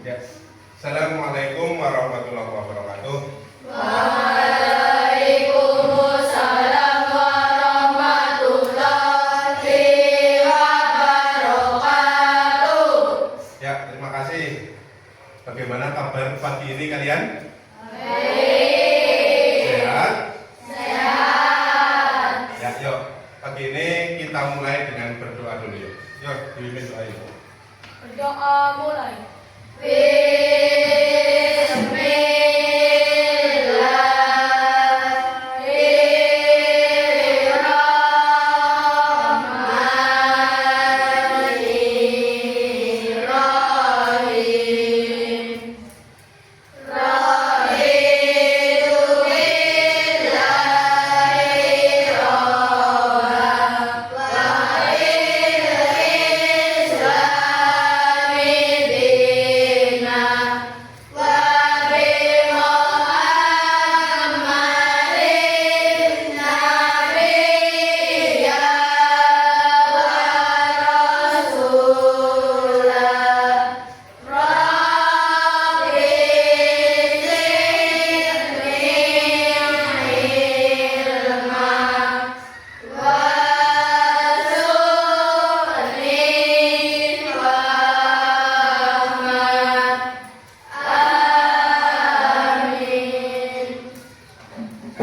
Ya. Assalamualaikum warahmatullahi wabarakatuh. Waalaikumsalam warahmatullahi wabarakatuh. Ya, terima kasih. Bagaimana kabar pagi ini kalian? Baik. Sehat? Sehat. Ya, yuk. Pagi ini kita mulai dengan berdoa dulu yuk. Yuk, dipimpin doa yuk. Berdoa mulai.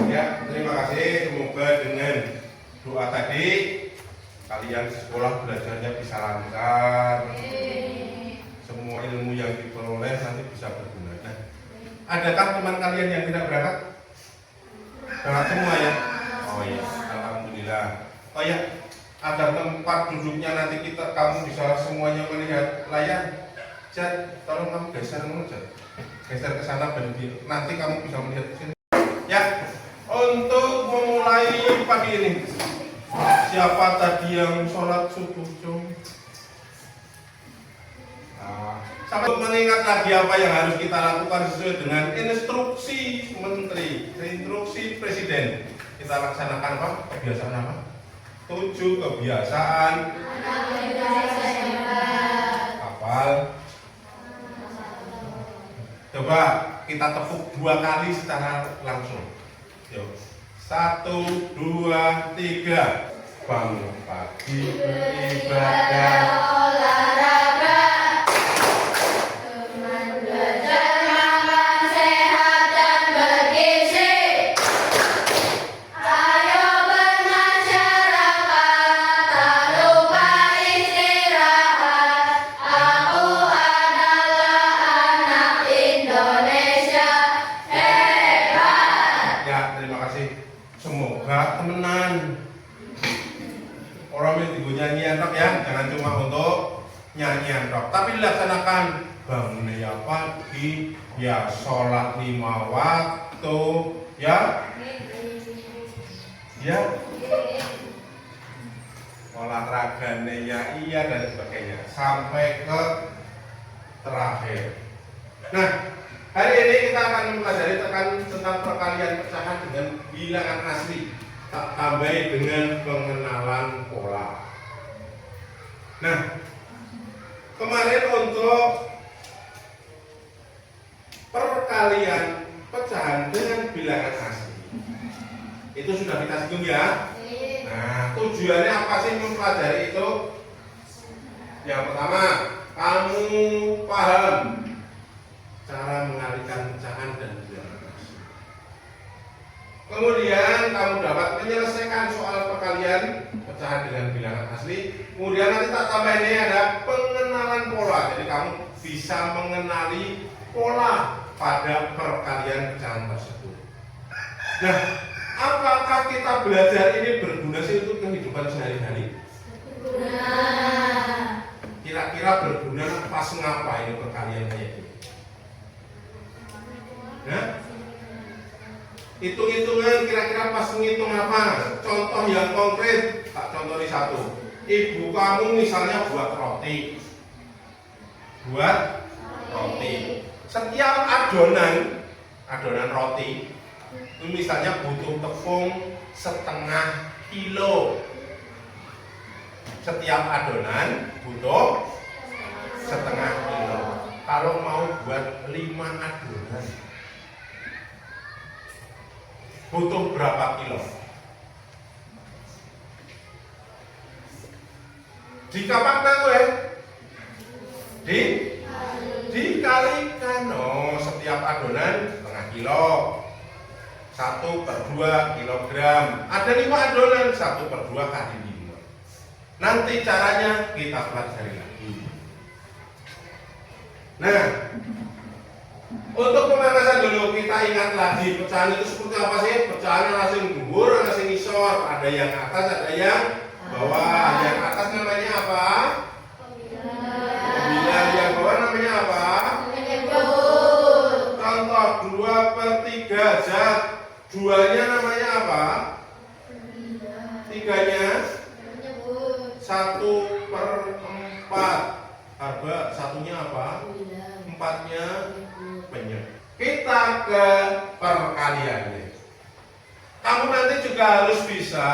Ya, terima kasih. Semoga dengan doa tadi kalian di sekolah belajarnya bisa lancar. Semua ilmu yang diperoleh nanti bisa berguna. Nah, adakah teman kalian yang tidak berangkat? Berangkat semua ya? Oh iya, alhamdulillah. Oh ya, ada tempat duduknya nanti kamu bisa semuanya melihat layar. Jad, tolong kamu geser dulu, Jad. Geser ke sana nanti kamu bisa melihat ke sini. Ya, untuk memulai pagi ini, siapa tadi yang sholat subuh? Sampai mengingat lagi apa yang harus kita lakukan sesuai dengan instruksi Menteri, instruksi Presiden. Kita laksanakan apa? Kebiasaan apa? 7 kebiasaan. Hafal. Coba kita tepuk 2 kali secara langsung. Yuk. 1, 2, 3. Bangun pagi beribadah. Olahraga. Teman belajar makan sehat dan bergizi. Ayo bermasyarakat, tak lupa istirahat. Aku adalah anak Indonesia hebat. Ya, terima kasih. Semoga temenan. Orang yang digo nyanyian tok ya, jangan cuma untuk nyanyian tok, tapi dilaksanakan. Bangun ya pagi, ya sholat 5 waktu, ya, ya, olahraganya ya iya dan sebagainya sampai ke terakhir. Nah, hari ini kita akan mempelajari tentang perkalian pecahan dengan bilangan asli, tak tambahi dengan pengenalan pola. Nah, kemarin untuk perkalian pecahan dengan bilangan asli itu sudah kita singgung ya. Nah, tujuannya apa sih mempelajari itu? Yang pertama, kamu paham cara mengalihkan pecahan dan bilangan asli. Kemudian kamu dapat menyelesaikan soal perkalian pecahan dengan bilangan asli. Kemudian nanti tak tambah ini ada pengenalan pola. Jadi kamu bisa mengenali pola pada perkalian pecahan tersebut. Nah, apakah kita belajar ini berguna sih untuk kehidupan sehari-hari? Kira-kira berguna pas ngapa ini perkalian kayak gini? Nah, hitung-hitungan kira-kira pas ngitung apa? Contoh yang konkret, tak contoh satu. Ibu kamu misalnya buat roti. Setiap adonan roti itu misalnya butuh tepung setengah kilo. Setiap adonan butuh setengah kilo. kalau mau buat 5 adonan butuh berapa kilo? Dikapakna kowe? Dikalikan. Oh, setiap adonan setengah kilo. 1/2 kilogram. Ada 5 adonan, 1/2 kali 5. Nanti caranya kita pelajari lagi. Nah, untuk pemanasan dulu kita ingat lagi pecahan itu seperti apa sih? Pecahan ana sing dhuwur, ana sing ngisor, ada yang atas, ada yang bawah. Yang atas namanya apa? Pembilang. Yang bawah namanya apa? Contoh 2/3 zat. 2-nya namanya apa? 3-nya 1/4. Harga 1-nya apa? 4-nya penyet. Kita ke perkaliannya. Kamu nanti juga harus bisa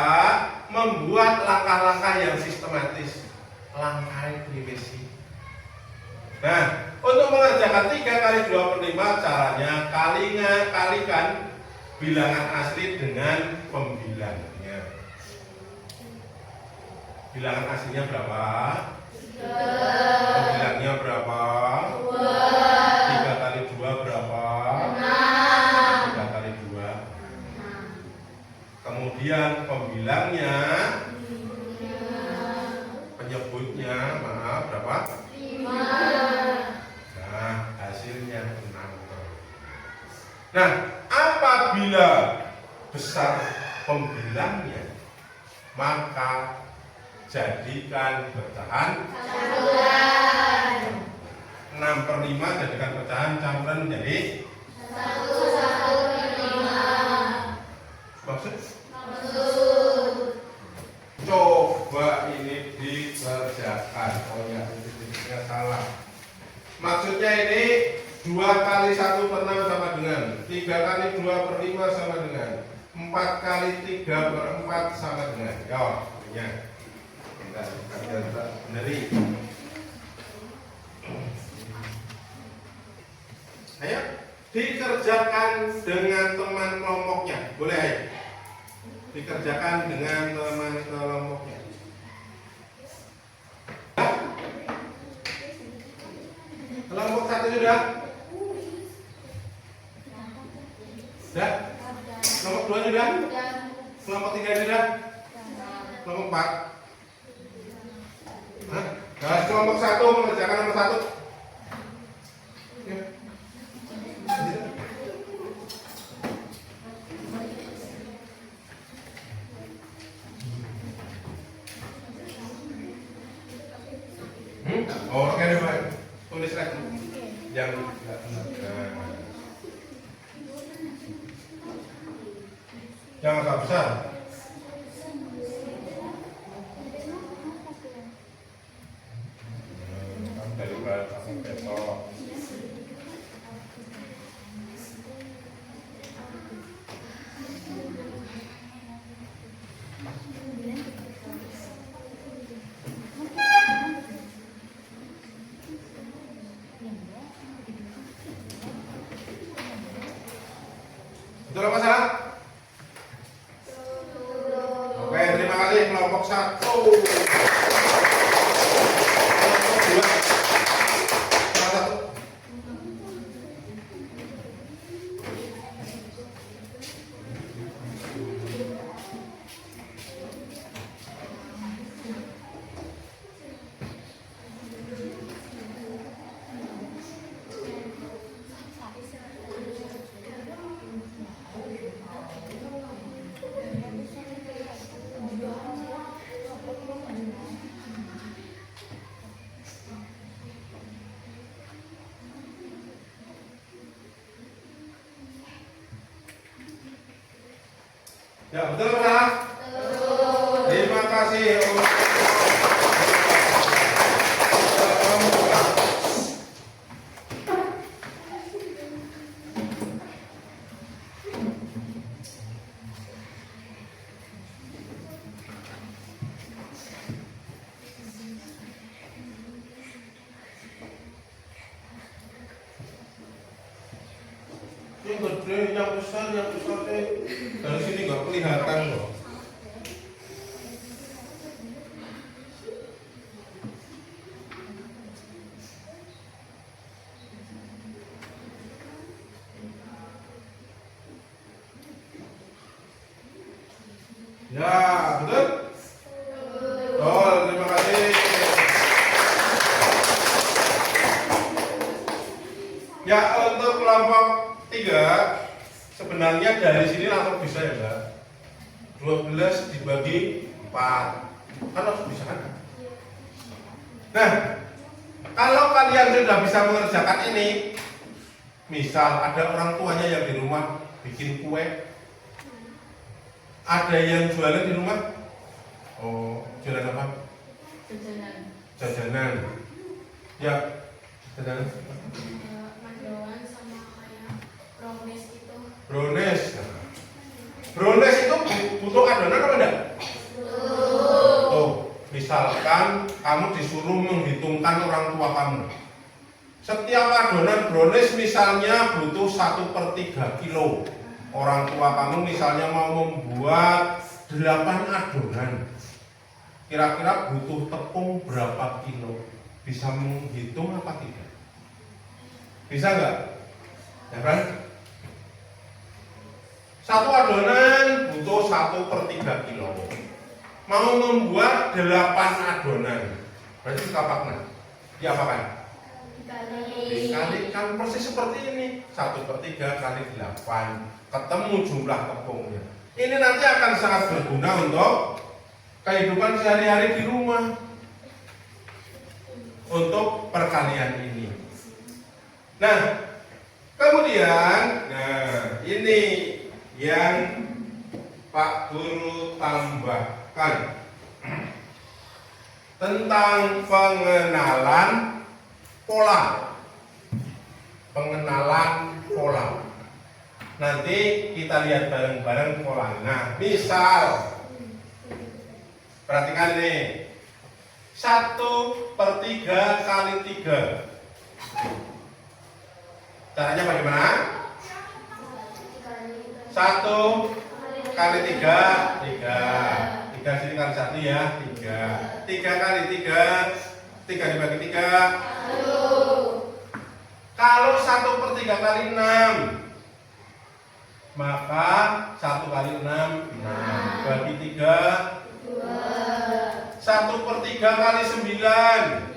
membuat langkah-langkah yang sistematis. Langkah definisi. Nah, untuk mengerjakan 3 kali 2/5 caranya kalikan bilangan asli dengan pembilangnya. Bilangan aslinya berapa? 3. Pembilangnya berapa? 3 kali 2 berapa? 3 kali 2. Kemudian pembilangnya, penyebutnya, berapa? 5. Nah, hasilnya 6. Nah, apabila besar pembilangnya, maka jadikan pecahan campuran. 6/5 jadikan pecahan campuran menjadi 1/5. Maksud? Coba ini dikerjakan. Oh ya, titiknya salah. Maksudnya ini 2 kali 1/6 sama dengan 3 kali 2/5 sama dengan 4 kali 3/4 sama dengan. Ya, kita beneri. Ayo dikerjakan dengan teman kelompoknya. Boleh ayo. Dikerjakan dengan teman kelompoknya. Kelompok 1 sudah? Sudah? Kelompok 2 sudah? Kelompok 3 sudah? Kelompok 4? Nah, kelompok 1 mengerjakan nomor 1. Ya. Oh, oke deh, Pak. Tulis lagi. Yang enggak benar. Jangan agak besar. Dari bahan sampai besok. Betul apa salah? Oke, terima kasih kelompok 1. Kelompok 2. Salah 1. Ya, betul apa salah? Betul. Terima kasih. yang gede, yang besar deh. Dari sini nggak kelihatan loh. Ya, betul? Oh, terima kasih. Ya, untuk kelompok 3 sebenarnya dari sini langsung bisa ya, Mbak. 12 dibagi 4. Kan harus bisa kan? Nah, kalau kalian sudah bisa mengerjakan ini, misal ada orang tuanya yang di rumah bikin kue, ada yang jualan di rumah. Oh, jualan apa? Jajanan. Ya, jajanan. Mendoan sama kayak brownies gitu. Brownies. Brownies itu butuh adonan apa enggak? Tuh, misalkan kamu disuruh menghitungkan orang tua kamu. Setiap adonan brownies misalnya butuh 1/3 kilo. Orang tua kamu misalnya mau membuat 8 adonan. Kira-kira butuh tepung berapa kilo? Bisa menghitung apa tidak? Bisa nggak? Ya kan? Satu adonan butuh 1/3 kilo. Mau membuat 8 adonan, berarti kapaknya diapakan? Dikalikan persis seperti ini. 1/3 kali 8, ketemu jumlah tepungnya. Ini nanti akan sangat berguna untuk kehidupan sehari-hari di rumah, untuk perkalian ini. Nah, kemudian, ini yang Pak Guru tambahkan tentang pengenalan pola. Pengenalan pola. Nanti kita lihat bareng-bareng polanya. Nah, misal, perhatikan nih, 1/3 kali 3. Caranya bagaimana? 1 kali 3, 3. 3 sini kali 1 ya, 3. 3 kali 3, 3 dibagi 3. Kalau 1/3 kali 6, maka 1 kali 6, 6. Bagi 3, 1/3 kali 9,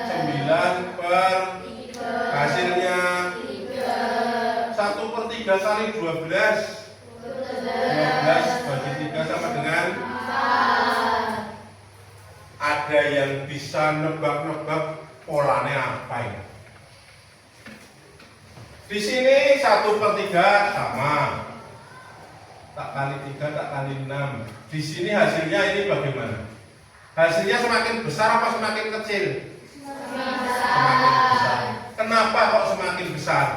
9 per hasilnya 1/3 kali 12, 12 bagi 3 sama dengan 4. Ada yang bisa nebak-nebak polanya apa ini? Di sini 1/3 sama, tak kali 3 tak kali 6. Di sini hasilnya ini bagaimana? Hasilnya semakin besar apa semakin kecil? Semakin besar. Kenapa kok semakin besar?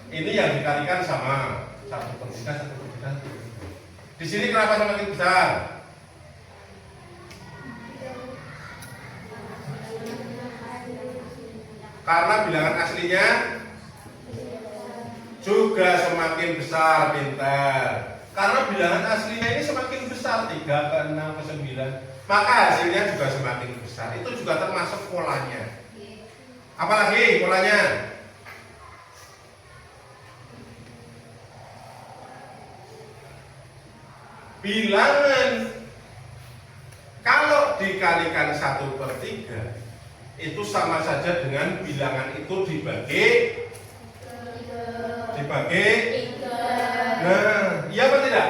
Ini yang dikalikan sama 1/3, 1/3. Di sini kenapa semakin besar? Karena bilangan aslinya juga semakin besar, pintar. Karena bilangan aslinya ini semakin besar, 3 ke 6 ke 9, maka hasilnya juga semakin besar. Itu juga termasuk polanya. Apalagi polanya? Bilangan kalau dikalikan 1/3 itu sama saja dengan bilangan itu dibagi. Nah, iya apa tidak?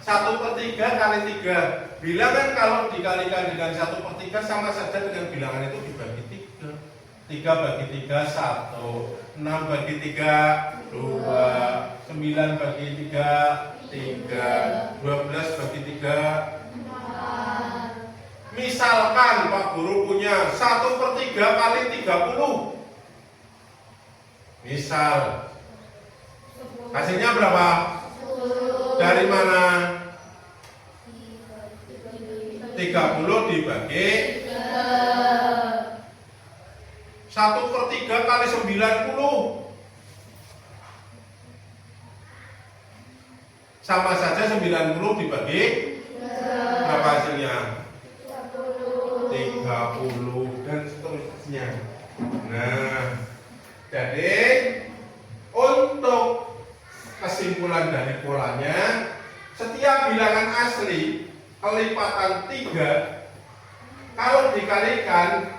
1/3 kali 3. Bilangan kalau dikalikan dengan 1/3 sama saja dengan bilangan itu dibagi 3. 3 bagi 3 1, 6 bagi 3 2, 9 bagi 3 3, 12 bagi 3 4. Misalkan Pak Guru punya 1/3 kali 30. Misal hasilnya berapa? Dari mana? 30 dibagi 1 1/3 kali 90. Sama saja 90 dibagi berapa hasilnya? 30 dan seterusnya. Nah, jadi untuk kesimpulan dari polanya, setiap bilangan asli kelipatan 3 kalau dikalikan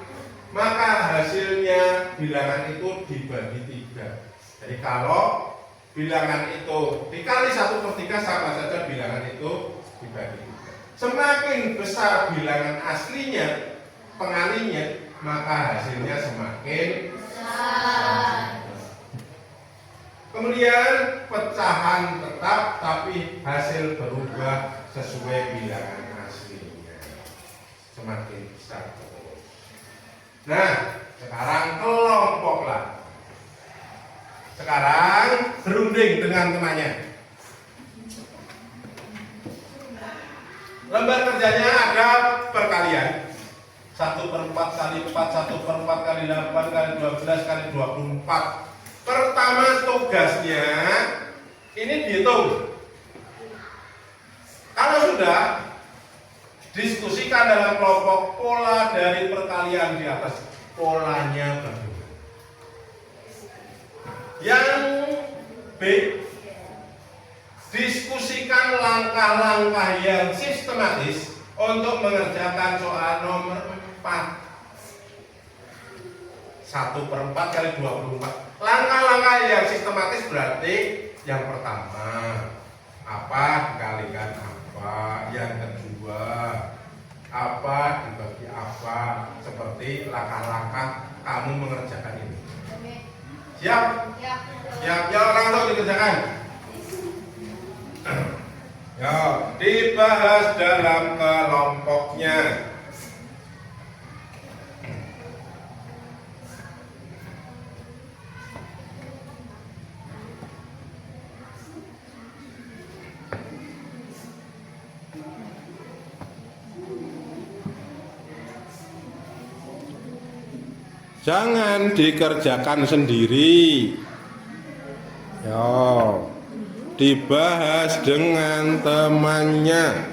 maka hasilnya bilangan itu dibagi 3. Jadi kalau bilangan itu dikali 1/3 sama saja bilangan itu dibagi 3. Semakin besar bilangan aslinya, pengalinya, maka hasilnya semakin besar. Kemudian pecahan tetap tapi hasil berubah sesuai bilangan aslinya. Semakin besar. Nah, sekarang kelompoklah. Sekarang berunding dengan temannya. Lembar kerjanya ada perkalian 1/4 kali 4, 1/4 kali 8 kali 12 kali 24. Pertama tugasnya ini dihitung. Kalau sudah, diskusikan dalam kelompok pola dari perkalian di atas. Polanya bagaimana? Yang B, diskusikan langkah-langkah yang sistematis untuk mengerjakan soal nomor 4. 1/4 kali 24. Langkah-langkah yang sistematis berarti yang pertama apa dikalikan apa, yang kedua apa dibagi apa, seperti langkah-langkah kamu mengerjakan ini. Siap? Siap, ya langsung dikerjakan. Ya, dibahas dalam kelompoknya. Jangan dikerjakan sendiri. Yo, dibahas dengan temannya.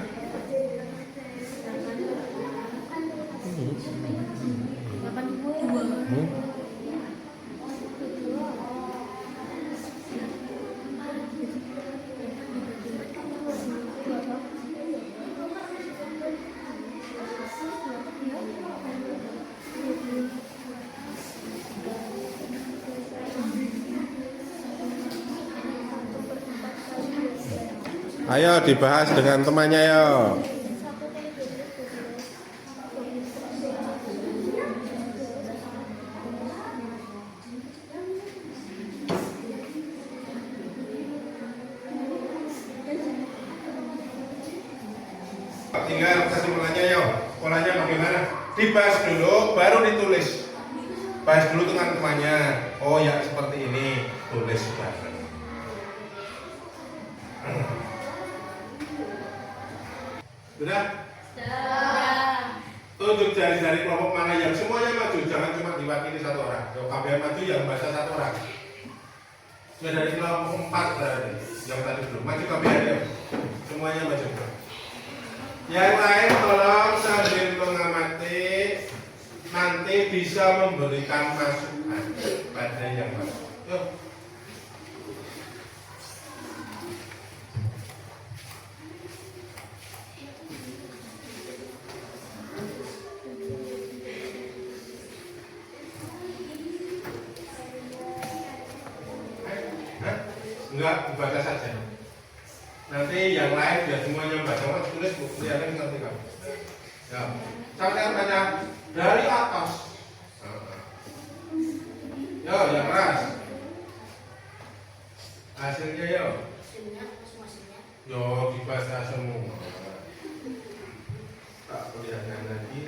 Ayo dibahas dengan temannya yo. Tinggal kesimpulannya yo. Polanya bagaimana? Dibahas dulu baru ditulis. Bahas dulu dengan temannya. Oh ya seperti ini, tulis sudah. Sudah? Sudah. Tunjuk jari-jari kelompok mana yang semuanya maju, jangan cuma diwakili satu orang. Kalau KBM maju yang bahasa satu orang. Sudah dari kelompok 4 tadi, yang tadi belum maju KBM ya. Semuanya maju. Yang lain tolong sambil mengamati, nanti bisa memberikan masukan pada yang masuk. Yuk. Enggak, dibaca saja. Nanti yang lain biar semuanya baca, tulis buku yang nanti kamu. Ya, saya baca dari atas. Yo, yang keras. Hasilnya yo. Yo, dibaca semua. Tak perlihatkan lagi.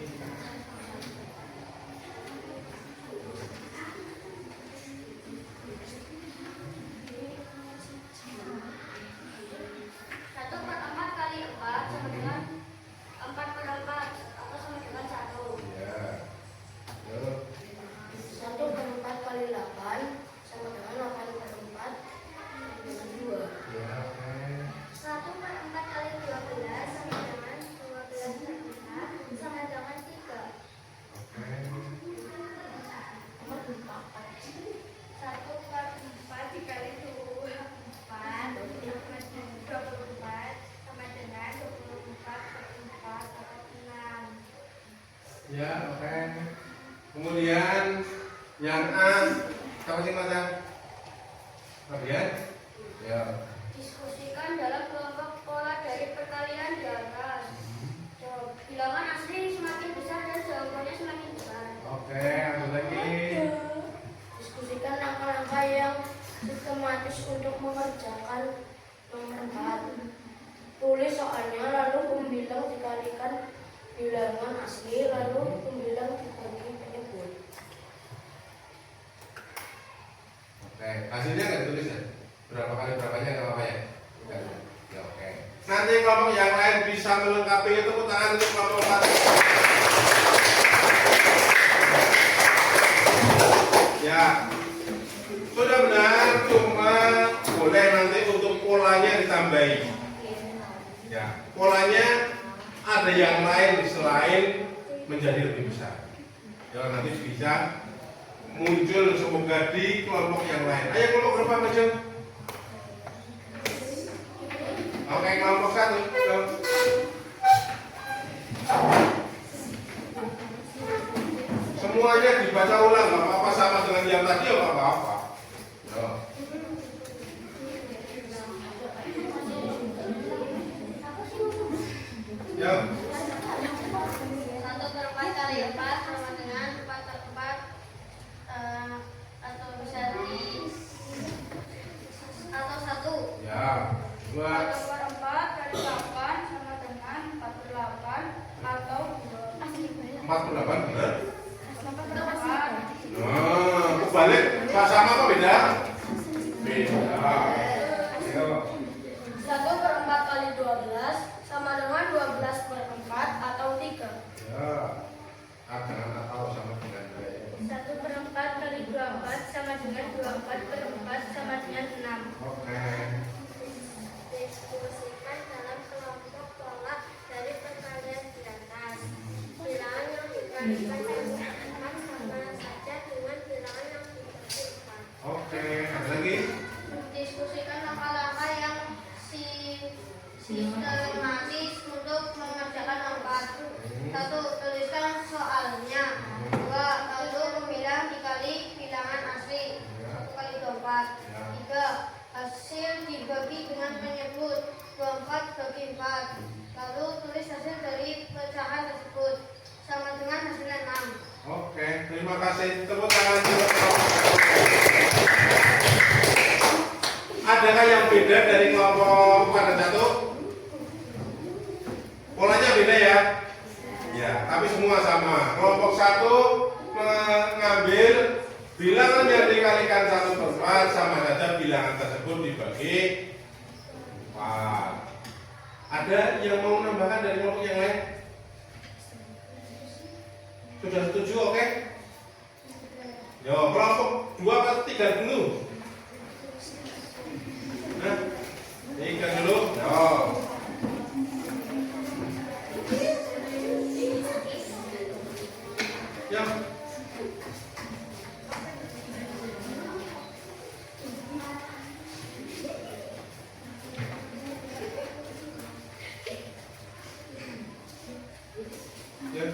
Ya, oke. Kemudian yang A, siapa sih Mas? Kemudian, ya. Diskusikan dalam kelompok pola dari perkalian di atas. Bilangan asli semakin besar dan jawabannya semakin besar. Oke, ada lagi. Diskusikan langkah-langkah yang sistematis untuk mengerjakan nomor 4. Tulis soalnya, lalu pembilang dikalikan bilangan asli, lalu pembilang dibagi penyebut. Oke, hasilnya nggak ditulis ya? Berapa kali berapanya nggak apa-apa ya? Ya, oke. Nanti kelompok yang lain bisa melengkapi itu, tangan untuk kelompok 4. Ya, sudah benar, cuma boleh nanti untuk polanya ditambahi. Ya, polanya ada yang lain selain menjadi lebih besar. Ya, nanti bisa muncul semoga di kelompok yang lain. Ayo kelompok berapa maju? Oke, kelompok 1. Semuanya dibaca ulang, nggak apa-apa, sama dengan yang tadi ya nggak apa-apa. Ya. 1/4 kali 4 sama dengan 4/4 atau bisa di atau 1. Ya. 2. 4/4 kali 8 sama dengan 4/8 atau 4/8 benar? 4/8. Nah, kebalik, sama apa beda? Beda. Ayo. 1/4 kali 12 sama dengan 12/4 atau 3. Ya. Dengan atau sama dengan 2. 1/4 kali 24 sama dengan 24/4 sama dengan 6. Oke. Diskusikan dalam kelompok pola dari perkalian di atas. Bilangan yang dikalikan dengan 4 sama saja dengan bilangan yang dibagi 4. Oke, ada lagi? Diskusikan langkah-langkah yang sistematis untuk mengerjakan 4. 1. Tuliskan soalnya. 2. Lalu pemilah dikali bilangan asli. 1 kali 24. 3. Hasil dibagi dengan penyebut. 24 bagi 4. Lalu tulis hasil dari pecahan tersebut sama dengan hasilnya 6. Oke, terima kasih. Tepuk tangan juga. Adakah yang beda dari kelompok pada 1? Polanya beda ya? Ya, tapi semua sama. Kelompok 1 mengambil bilangan yang dikalikan 1/4 sama saja bilangan tersebut dibagi 4. Ada yang mau menambahkan dari kelompok yang lain? Sudah setuju, oke? Yo, kelompok 2 atau 3 dulu? Nah, 3 dulu. Yo. Ya. Ya.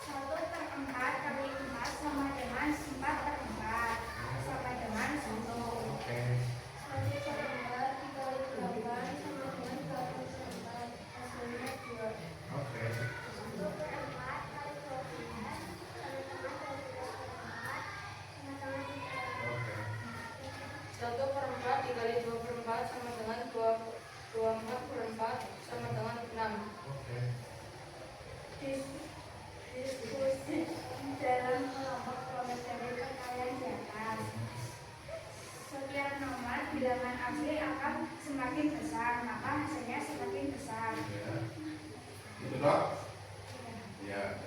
1/4 kali 4 sama dengan 4/4 sama dengan 1. Oke. 1/4 dikali 8 sama dengan 24. Hasilnya 2. Oke. 1/4 kali 12 sama dengan 12/4 sama dengan 3. Oke. 1/4 dikali 2/4 sama dengan 24/4 sama dengan 6. Oke. Diskusi dalam kelompok pola dari perkalian di atas. Setiap nomor bilangan asli akan semakin besar, maka hasilnya semakin besar. Ya. Itu toh? Ya.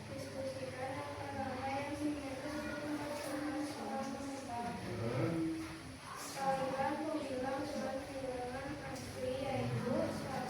Diskusikan apa yang simetris untuk seorang peserta. Kalian pembilang surat bilangan asli yaitu 1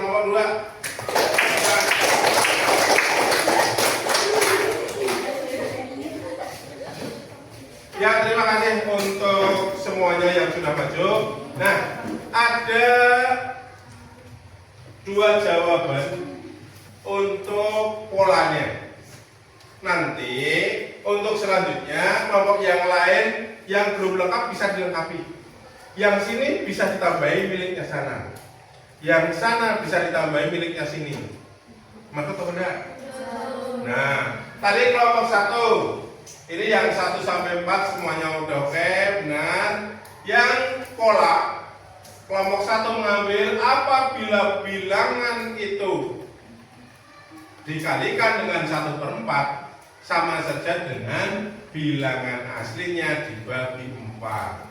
kelompok 2. Ya, terima kasih untuk semuanya yang sudah maju. Nah, ada 2 jawaban untuk polanya. Nanti untuk selanjutnya kelompok yang lain yang belum lengkap bisa dilengkapi. Yang sini bisa ditambahi miliknya sana. Yang sana bisa ditambahi miliknya sini. Masuk atau enggak? Nah, tadi kelompok 1. Ini yang 1 sampai 4 semuanya udah oke, benar. Yang pola kelompok 1 mengambil apabila bilangan itu dikalikan dengan 1/4 sama saja dengan bilangan aslinya dibagi 4.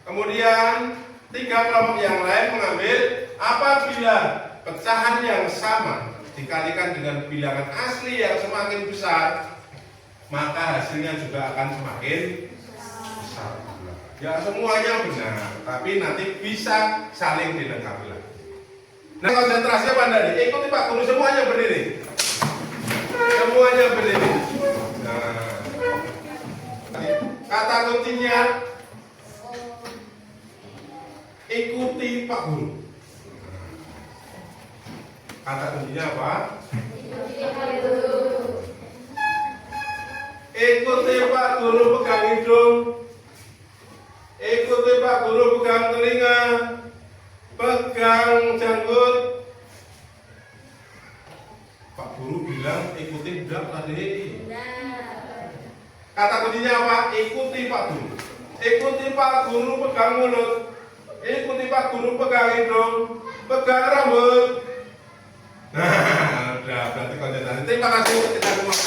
Kemudian 3 kelompok yang lain mengambil apabila pecahan yang sama dikalikan dengan bilangan asli yang semakin besar, maka hasilnya juga akan semakin besar. Ya, semuanya benar, tapi nanti bisa saling dilengkapi lagi. Nah, konsentrasinya pandai. Ikuti Pak Guru, semuanya berdiri. Semuanya berdiri. Nah, kata kuncinya ikuti Pak Guru. Kata kuncinya apa? Ikuti Pak Guru, pegang hidung. Ikuti Pak Guru, pegang telinga. Pegang janggut. Pak Guru bilang ikuti bedak tadi. Kata kuncinya apa? Ikuti Pak Guru. Ikuti Pak Guru, pegang mulut. Ikuti Pak Guru, pegang hidung. Pegang rambut. Nah, udah berarti konsentrasi. Terima kasih untuk kita semua.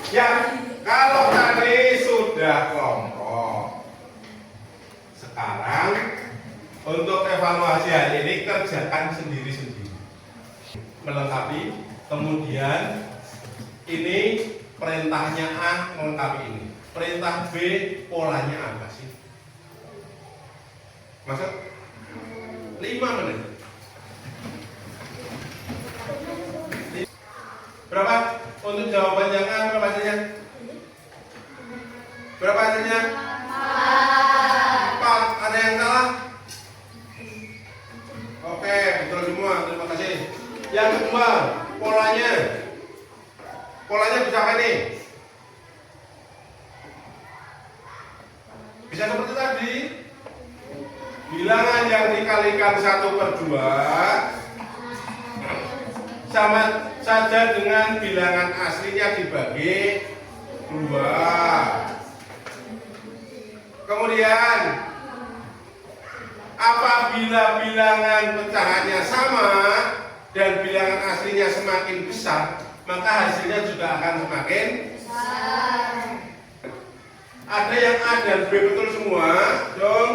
Ya, kalau tadi sudah kelompok, sekarang untuk evaluasi hari ini kerjakan sendiri-sendiri, melengkapi. Kemudian ini perintahnya A melengkapi ini, perintah B polanya apa sih? Masuk 5 menit. Berapa? Untuk jawaban yang A berapa hasilnya? Berapa hasilnya? 4. Ada yang salah? Oke, betul semua. Terima kasih. Yang kedua, polanya. Polanya bisa apa nih? Bisa seperti tadi. Bilangan yang dikalikan 1/2 sama saja dengan bilangan aslinya dibagi 2. Kemudian apabila bilangan pecahannya sama dan bilangan aslinya semakin besar, maka hasilnya juga akan semakin besar. Ada yang A dan B betul semua, dong.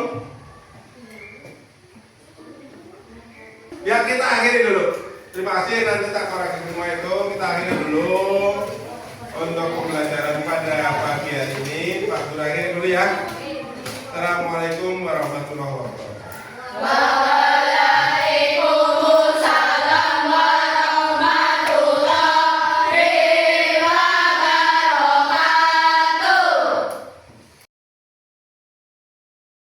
Ya, kita akhiri dulu. Terima kasih, nanti tak koreksi semua itu. Kita akhiri dulu untuk pembelajaran pada pagi hari ini. Pak Guru akhiri dulu ya. Assalamualaikum warahmatullahi wabarakatuh.